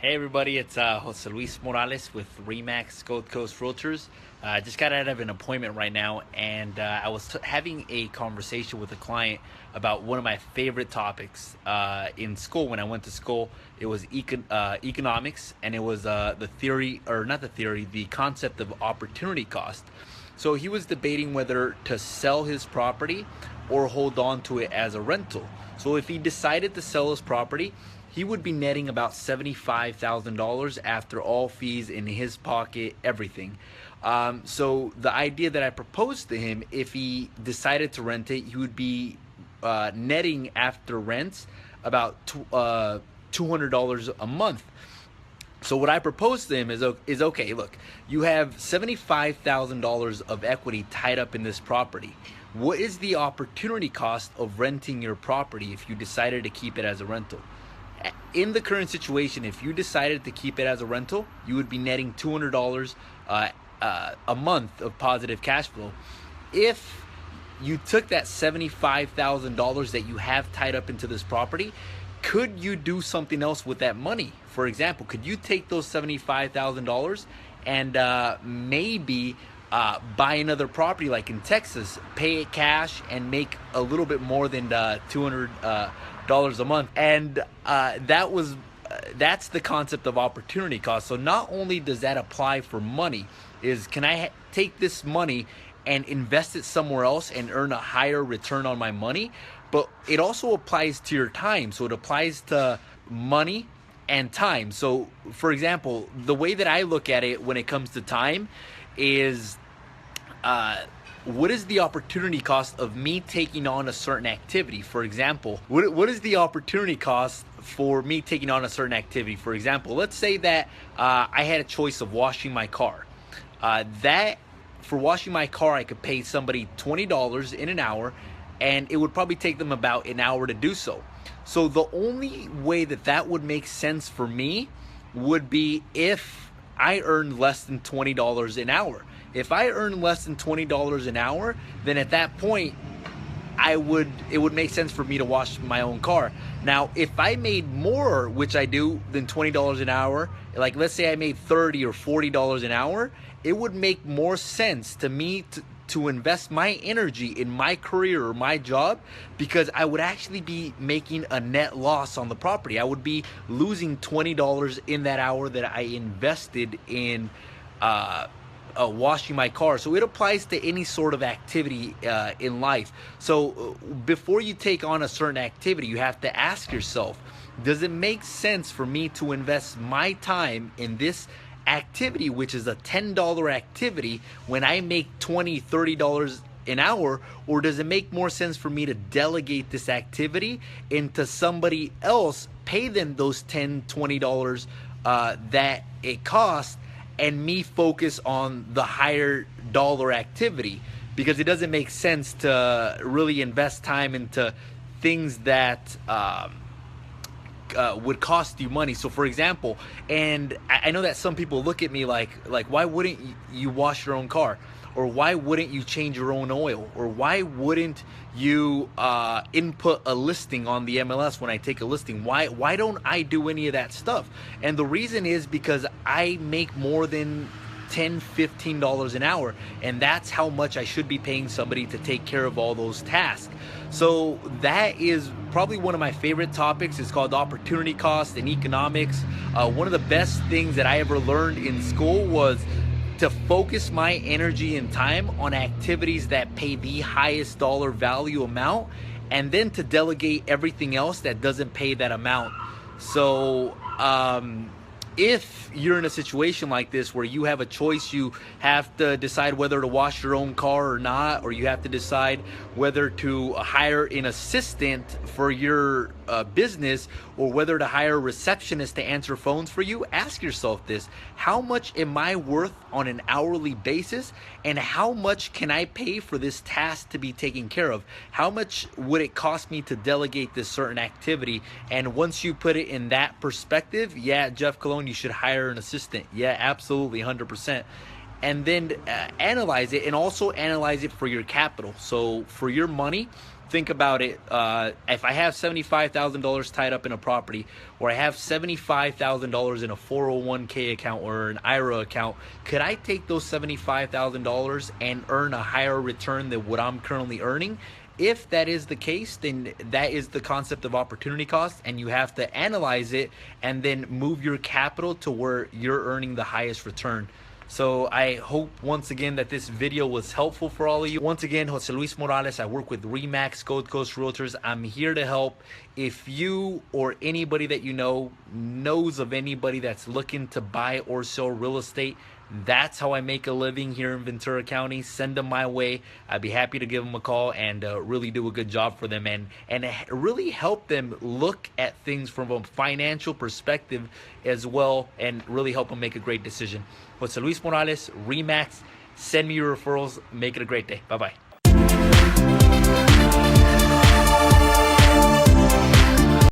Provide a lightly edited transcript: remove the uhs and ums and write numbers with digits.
Hey everybody, it's Jose Luis Morales with Remax Gold Coast Realtors. Just got out of an appointment right now, and I was having a conversation with a client about one of my favorite topics in school. When I went to school, it was economics, and it was the theory, or not the theory, the concept of opportunity cost. So he was debating whether to sell his property or hold on to it as a rental. So if he decided to sell his property, he would be netting about $75,000 after all fees in his pocket, everything. So the idea that I proposed to him, if he decided to rent it, he would be netting after rents about $200 a month. So what I proposed to him is okay, look, you have $75,000 of equity tied up in this property. What is the opportunity cost of renting your property if you decided to keep it as a rental? In the current situation, if you decided to keep it as a rental, you would be netting $200 a month of positive cash flow. If you took that $75,000 that you have tied up into this property, could you do something else with that money? For example, could you take those $75,000 and maybe buy another property like in Texas, pay it cash, and make a little bit more than $200 a month? And that's the concept of opportunity cost. So not only does that apply for money, is can I take this money and invest it somewhere else and earn a higher return on my money? But it also applies to your time. So it applies to money and time. So for example, the way that I look at it when it comes to time is what is the opportunity cost of me taking on a certain activity? For example, what is the opportunity cost for me taking on a certain activity? For example, let's say that I had a choice of washing my car. That for washing my car, I could pay somebody $20 in an hour, and it would probably take them about an hour to do so. So the only way that that would make sense for me would be if I earned less than $20 an hour. If I earn less than $20 an hour, then at that point, it would make sense for me to wash my own car. Now, if I made more, which I do, than $20 an hour, like let's say I made $30 or $40 an hour, it would make more sense to me to invest my energy in my career or my job, because I would actually be making a net loss on the property. I would be losing $20 in that hour that I invested in washing my car. So it applies to any sort of activity in life. So before you take on a certain activity, you have to ask yourself, does it make sense for me to invest my time in this activity, which is a $10 activity, when I make $20, $30 an hour? Or does it make more sense for me to delegate this activity into somebody else, pay them those $10, $20 that it costs, and me focus on the higher dollar activity? Because it doesn't make sense to really invest time into things that would cost you money. So for example, and I know that some people look at me like why wouldn't you wash your own car? Or why wouldn't you change your own oil? Or why wouldn't you input a listing on the MLS when I take a listing? Why don't I do any of that stuff? And the reason is because I make more than $10, $15 an hour, and that's how much I should be paying somebody to take care of all those tasks. So that is probably one of my favorite topics. It's called opportunity cost in economics. One of the best things that I ever learned in school was to focus my energy and time on activities that pay the highest dollar value amount, and then to delegate everything else that doesn't pay that amount. So if you're in a situation like this where you have a choice, you have to decide whether to wash your own car or not, or you have to decide whether to hire an assistant for your business, or whether to hire a receptionist to answer phones for you, ask yourself this: how much am I worth on an hourly basis, and how much can I pay for this task to be taken care of? How much would it cost me to delegate this certain activity? And once you put it in that perspective, yeah, Jeff Cologne, you should hire an assistant. Yeah, absolutely, 100%. And then analyze it, and also analyze it for your capital. So for your money, think about it. If I have $75,000 tied up in a property, or I have $75,000 in a 401k account or an IRA account, could I take those $75,000 and earn a higher return than what I'm currently earning? If that is the case, then that is the concept of opportunity cost, and you have to analyze it and then move your capital to where you're earning the highest return. So I hope once again that this video was helpful for all of you. Once again, Jose Luis Morales. I work with RE/MAX Gold Coast Realtors. I'm here to help. If you or anybody that you know knows of anybody that's looking to buy or sell real estate, that's how I make a living here in Ventura County. Send them my way. I'd be happy to give them a call and really do a good job for them and really help them look at things from a financial perspective as well, and really help them make a great decision. Jose Luis Morales, RE/MAX. Send me your referrals. Make it a great day. Bye-bye.